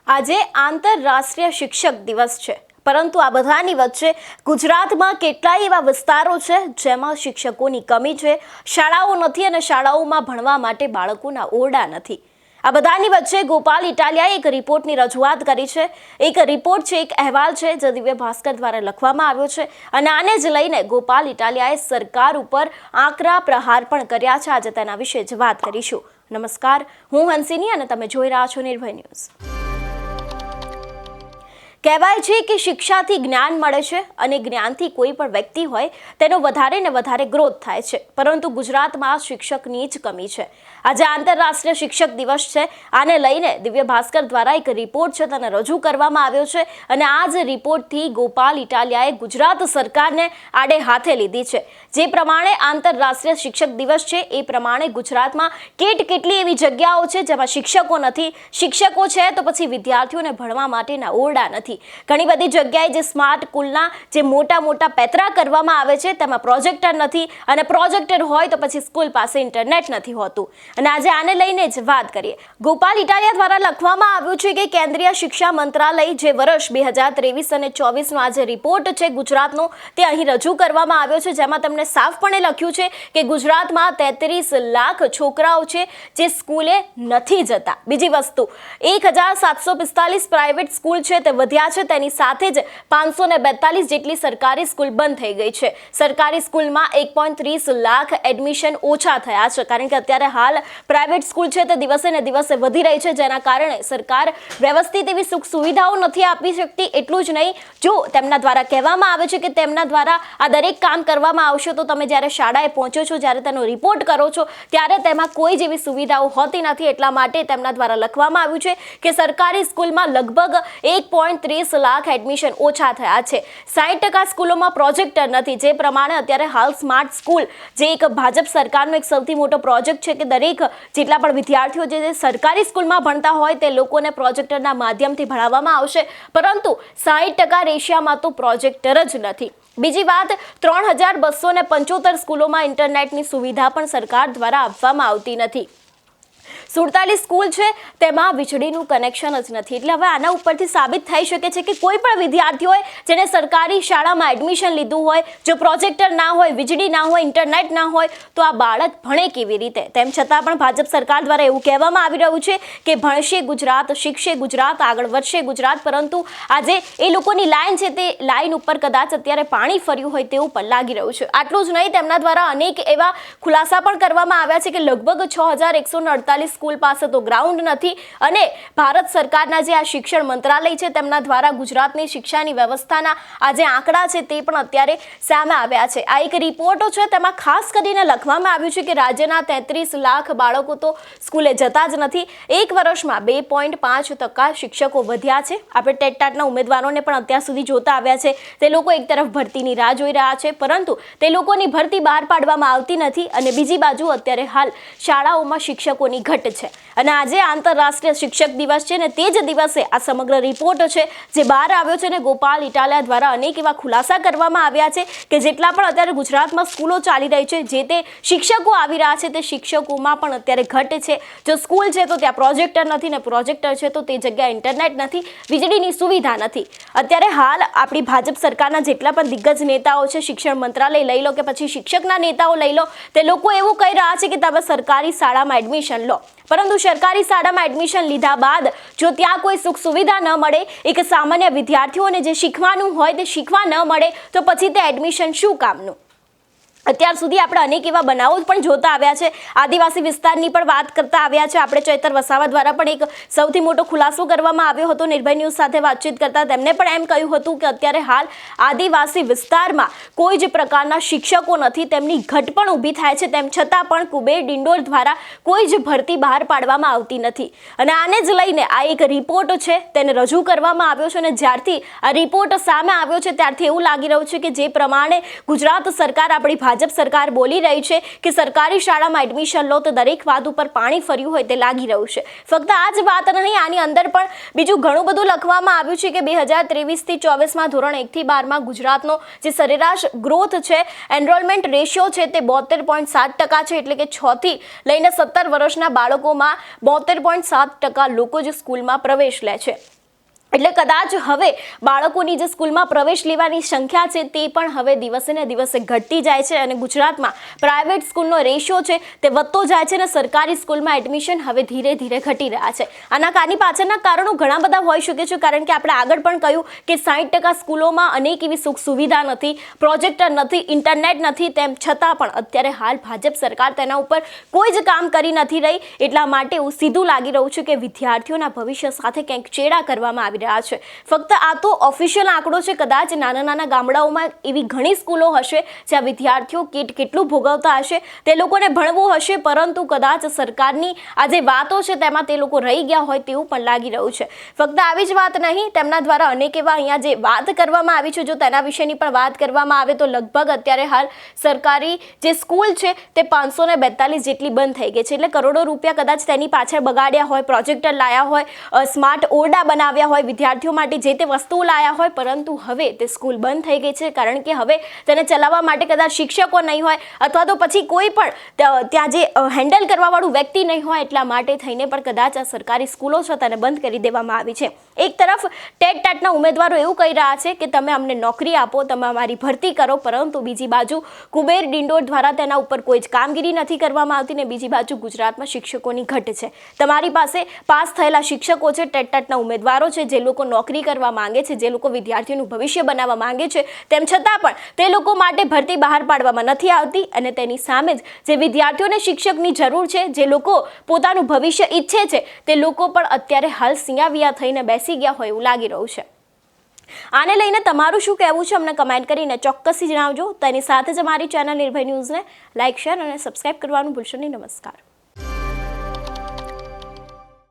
આજે આંતરરાષ્ટ્રીય શિક્ષક દિવસ છે, પરંતુ આ બધાની વચ્ચે ગુજરાતમાં કેટલાય એવા વિસ્તારો છે જેમાં શિક્ષકોની કમી છે, શાળાઓ નથી અને શાળાઓમાં ભણવા માટે બાળકોના ઓરડા નથી. આ બધાની વચ્ચે ગોપાલ ઇટાલિયાએ એક રિપોર્ટની રજૂઆત કરી છે. એક રિપોર્ટ છે, એક અહેવાલ છે જે દિવ્ય ભાસ્કર દ્વારા લખવામાં આવ્યો છે અને આને જ લઈને ગોપાલ ઇટાલિયાએ સરકાર ઉપર આકરા પ્રહાર પણ કર્યા છે. આજે તેના વિશે જ વાત કરીશું. નમસ્કાર, હું હંસિની અને તમે જોઈ રહ્યા છો નિર્ભય ન્યૂઝ. કહેવાય છે કે શિક્ષાથી જ્ઞાન મળે છે અને જ્ઞાનથી કોઈ પણ વ્યક્તિ હોય તેનો વધારે ને વધારે ગ્રોથ થાય છે, પરંતુ ગુજરાતમાં શિક્ષકની જ કમી છે. આજે આંતરરાષ્ટ્રીય શિક્ષક દિવસ છે. આને લઈને દિવ્ય ભાસ્કર દ્વારા એક રિપોર્ટ છે તેને રજૂ કરવામાં આવ્યો છે અને આ જ રિપોર્ટથી ગોપાલ ઇટાલિયાએ ગુજરાત સરકારને આડે હાથે લીધી છે. જે પ્રમાણે આંતરરાષ્ટ્રીય શિક્ષક દિવસ છે એ પ્રમાણે ગુજરાતમાં કેટલી એવી જગ્યાઓ છે જેમાં શિક્ષકો નથી. શિક્ષકો છે તો પછી વિદ્યાર્થીઓને ભણવા માટેના ઓરડા નથી. ઘણી બધી જગ્યાએ જે સ્માર્ટ સ્કૂલના જે મોટા પેતરા કરવામાં આવે છે તેમાં પ્રોજેક્ટર નથી અને પ્રોજેક્ટર હોય તો પછી સ્કૂલ પાસે ઇન્ટરનેટ નથી હોતું. અને આજે આને લઈને જ વાત કરીએ. ગોપાલ ઇટાલિયા દ્વારા લખવામાં આવ્યું છે કે કેન્દ્રીય શિક્ષા મંત્રાલય જે વર્ષ 2023 અને 24નો આ જે રિપોર્ટ છે ગુજરાતનો તે અહીં રજૂ કરવામાં આવ્યો છે, જેમાં તમને સાફપણે લખ્યું છે કે ગુજરાતમાં 33 લાખ છોકરાઓ છે જે સ્કૂલે નથી જતા. બીજી વસ્તુ, 1745 પ્રાઇવેટ સ્કૂલ છે તે વધ્યા છે, તેની સાથે જ 542 જેટલી સરકારી સ્કૂલ બંધ થઈ ગઈ છે. સરકારી સ્કૂલમાં 1.30 લાખ એડમિશન ઓછા થયા છે, કારણ કે અત્યારે હાલ પ્રાઇવેટ સ્કૂલ છે તે દિવસે ને દિવસે વધી રહી છે, જેના કારણે સરકાર વ્યવસ્થિત એવી સુખ સુવિધાઓ નથી આપી શકતી. એટલું જ નહીં, જો તેમના દ્વારા કહેવામાં આવે છે કે તેમના દ્વારા આ દરેક કામ કરવામાં આવશે તો તમે જ્યારે શાળાએ પહોંચો છો, જ્યારે તેનો રિપોર્ટ કરો છો ત્યારે તેમાં કોઈ જેવી સુવિધાઓ હોતી નથી. એટલા માટે તેમના દ્વારા લખવામાં આવ્યું છે કે સરકારી સ્કૂલમાં લગભગ 1.30 લાખ એડમિશન ઓછા થયા છે. 60% સ્કૂલોમાં પ્રોજેક્ટર નથી. જે પ્રમાણે અત્યારે હાલ સ્માર્ટ સ્કૂલ જે એક ભાજપ સરકારનો એક સૌથી મોટો પ્રોજેક્ટ છે કે દરેક જેટલા પણ વિદ્યાર્થીઓ જે સરકારી સ્કૂલમાં ભણતા હોય તે લોકોને પ્રોજેક્ટરના માધ્યમથી ભણાવવામાં આવશે, પરંતુ 60% રેશિયામાં તો પ્રોજેક્ટર જ નથી. બીજી વાત, 3275 સ્કૂલોમાં ઇન્ટરનેટની સુવિધા પણ સરકાર દ્વારા આપવામાં આવતી નથી. 47 સ્કૂલ છે તેમાં વીજળીનું કનેક્શન જ નથી. એટલે હવે આના ઉપરથી સાબિત થઈ શકે છે કે કોઈ પણ વિદ્યાર્થી હોય જેને સરકારી શાળામાં એડમિશન લીધું હોય, જો પ્રોજેક્ટર ના હોય, વીજળી ના હોય, ઇન્ટરનેટ ના હોય તો આ બાળક ભણે કેવી રીતે? તેમ છતાં પણ ભાજપ સરકાર દ્વારા એવું કહેવામાં આવી રહ્યું છે કે ભણશે ગુજરાત, શીખશે ગુજરાત, આગળ વધશે ગુજરાત, પરંતુ આજે એ લોકોની લાઈન છે તે લાઈન ઉપર કદાચ અત્યારે પાણી ફર્યું હોય તેવું પણ લાગી રહ્યું છે. આટલું જ નહીં, તેમના દ્વારા અનેક એવા ખુલાસા પણ કરવામાં આવ્યા છે કે લગભગ 6148 સ્કૂલ પાસે તો ગ્રાઉન્ડ નથી અને ભારત સરકારના જે આ શિક્ષણ મંત્રાલય છે તેમના દ્વારા ગુજરાતની શિક્ષાની વ્યવસ્થાના આ જે આંકડા છે તે પણ અત્યારે સામે આવ્યા છે. આ એક રિપોર્ટો છે તેમાં ખાસ કરીને લખવામાં આવ્યું છે કે રાજ્યના 33 લાખ બાળકો તો સ્કૂલે જતા જ નથી. એક વર્ષમાં 2.5% શિક્ષકો વધ્યા છે. આપણે ટેટટાટના ઉમેદવારોને પણ અત્યાર સુધી જોતા આવ્યા છે. તે લોકો એક તરફ ભરતીની રાહ જોઈ રહ્યા છે, પરંતુ તે લોકોની ભરતી બહાર પાડવામાં આવતી નથી અને બીજી બાજુ અત્યારે હાલ શાળાઓમાં શિક્ષકોની ઘટ છે. અને આજે આંતરરાષ્ટ્રીય શિક્ષક દિવસ છે ને તે જ દિવસે આ સમગ્ર રિપોર્ટ છે જે બહાર આવ્યો છે ને ગોપાલ ઇટાલિયા દ્વારા અનેક એવા ખુલાસા કરવામાં આવ્યા છે કે જેટલા પણ અત્યારે ગુજરાતમાં સ્કૂલો ચાલી રહી છે, જે તે શિક્ષકો આવી રહ્યા છે તે શિક્ષકોમાં પણ અત્યારે ઘટ છે. જો સ્કૂલ છે તો ત્યાં પ્રોજેક્ટર નથી ને પ્રોજેક્ટર છે તો તે જગ્યાએ ઇન્ટરનેટ નથી, વીજળીની સુવિધા નથી. અત્યારે હાલ આપણી ભાજપ સરકારના જેટલા પણ દિગ્ગજ નેતાઓ છે, શિક્ષણ મંત્રાલય લઈ લો કે પછી શિક્ષકના નેતાઓ લઈ લો, તે લોકો એવું કહી રહ્યા છે કે તમે સરકારી શાળામાં એડમિશન લો, પરંતુ સરકારી શાળામાં એડમિશન લીધા બાદ જો ત્યાં કોઈ સુખ સુવિધા ન મળે, એક સામાન્ય વિદ્યાર્થીઓને જે શીખવાનું હોય તે શીખવા ન મળે તો પછી તે એડમિશન શું કામનું? અત્યાર સુધી આપણે અનેક એવા બનાવો પણ જોતા આવ્યા છે. આદિવાસી વિસ્તારની પણ વાત કરતા આવ્યા છે. આપણે ચૈતર વસાવા દ્વારા પણ એક સૌથી મોટો ખુલાસો કરવામાં આવ્યો હતો. નિર્ભય ન્યૂઝ સાથે વાતચીત કરતા તેમણે પણ એમ કહ્યું હતું કે અત્યારે હાલ આદિવાસી વિસ્તારમાં કોઈ જ પ્રકારના શિક્ષકો નથી, તેમની ઘટ પણ ઊભી થાય છે. તેમ છતાં પણ કુબેર ડિંડોર દ્વારા કોઈ જ ભરતી બહાર પાડવામાં આવતી નથી અને આને જ લઈને આ એક રિપોર્ટ છે તેને રજૂ કરવામાં આવ્યો છે અને જ્યારથી આ રિપોર્ટ સામે આવ્યો છે ત્યારથી એવું લાગી રહ્યું છે કે જે પ્રમાણે ગુજરાત સરકાર, આપણી ભાજપ સરકાર બોલી રહી છે કે સરકારી શાળામાં એડમિશન લો તો દરેક વાત ઉપર પાણી ફર્યું હોય તે લાગી રહ્યું છે. ફક્ત આ જ વાત નહીં, આની અંદર પણ બીજું ઘણું બધું લખવામાં આવ્યું છે કે 2023 થી 24માં ધોરણ 1 થી 12માં ગુજરાતનો જે સરેરાશ ગ્રોથ છે, એનરોલમેન્ટ રેશિયો છે તે 72.7% છે. એટલે કે 6 થી લઈને 17 વર્ષના બાળકોમાં 72.7% લોકો જ સ્કૂલમાં પ્રવેશ લે છે. એટલે કદાચ હવે બાળકોની જે સ્કૂલમાં પ્રવેશ લેવાની સંખ્યા છે તે પણ હવે દિવસે ને દિવસે ઘટતી જાય છે અને ગુજરાતમાં પ્રાઇવેટ સ્કૂલનો રેશિયો છે તે વધતો જાય છે અને સરકારી સ્કૂલમાં એડમિશન હવે ધીરે ધીરે ઘટી રહ્યા છે. આની પાછળના કારણો ઘણા બધા હોઈ શકે છે, કારણ કે આપણે આગળ પણ કહ્યું કે 60% સ્કૂલોમાં અનેક એવી સુખ સુવિધા નથી, પ્રોજેક્ટર નથી, ઇન્ટરનેટ નથી. તેમ છતાં પણ અત્યારે હાલ ભાજપ સરકાર તેના ઉપર કોઈ જ કામ કરી નથી રહી. એટલા માટે એવું સીધું લાગી રહ્યું છે કે વિદ્યાર્થીઓના ભવિષ્ય સાથે કંઈક ચેડા કરવામાં આવી રહ્યા છે. ફક્ત આ તો ઓફિશિયલ આંકડો છે. કદાચ નાના ગામડાઓમાં એવી ઘણી સ્કૂલો હશે જ્યાં વિદ્યાર્થીઓ કેટલું ભોગવતા હશે, તે લોકોને ભણવું હશે, પરંતુ કદાચ સરકારની આ જે વાતો છે તેમાં તે લોકો રહી ગયા હોય તેવું પણ લાગી રહ્યું છે. ફક્ત આવી જ વાત નહીં, તેમના દ્વારા અનેક એવા અહીંયા જે વાત કરવામાં આવી છે, જો તેના વિશેની પણ વાત કરવામાં આવે તો લગભગ અત્યારે હાલ સરકારી જે સ્કૂલ છે તે 542 જેટલી બંધ થઈ ગઈ છે. એટલે કરોડો રૂપિયા કદાચ તેની પાછળ બગાડ્યા હોય, પ્રોજેક્ટર લાયા હોય, સ્માર્ટ ઓરડા બનાવ્યા હોય, વિદ્યાર્થીઓ માટે જે તે વસ્તુઓ લાયા હોય, પરંતુ હવે તે સ્કૂલ બંધ થઈ ગઈ છે, કારણ કે હવે તેને ચલાવવા માટે કદાચ શિક્ષકો નહીં હોય અથવા તો પછી કોઈ પણ ત્યાં જે હેન્ડલ કરવાવાળું વ્યક્તિ નહીં હોય. એટલા માટે થઈને પણ કદાચ આ સરકારી સ્કૂલો છે તેને બંધ કરી દેવામાં આવી છે. એક તરફ ટેટના ઉમેદવારો એવું કહી રહ્યા છે કે તમે અમને નોકરી આપો, તમે અમારી ભરતી કરો, પરંતુ બીજી બાજુ કુબેર ડિંડોર દ્વારા તેના ઉપર કોઈ જ કામગીરી નથી કરવામાં આવતી ને બીજી બાજુ ગુજરાતમાં શિક્ષકોની ઘટ છે. તમારી પાસે પાસ થયેલા શિક્ષકો છે, ટેટના ઉમેદવારો છે, જે લોકો નોકરી કરવા માંગે છે, જે લોકો વિદ્યાર્થીઓનું ભવિષ્ય બનાવવા માંગે છે, તેમ છતાં પણ તે લોકો માટે ભરતી બહાર પાડવામાં નથી આવતી અને તેની સામે જ જે વિદ્યાર્થીઓને શિક્ષકની જરૂર છે, જે લોકો પોતાનું ભવિષ્ય ઈચ્છે છે, તે લોકો પણ અત્યારે હાલ સિયાવિયા થઈને બેસી ગયા હોય એવું લાગી રહ્યું છે. આને લઈને તમારું શું કહેવું છે અમને કમેન્ટ કરીને ચોક્કસથી જણાવજો. તેની સાથે જ અમારી ચેનલ નિર્ભય ન્યૂઝને લાઇક, શેર અને સબસ્ક્રાઇબ કરવાનું ભૂલશો નહીં. નમસ્કાર.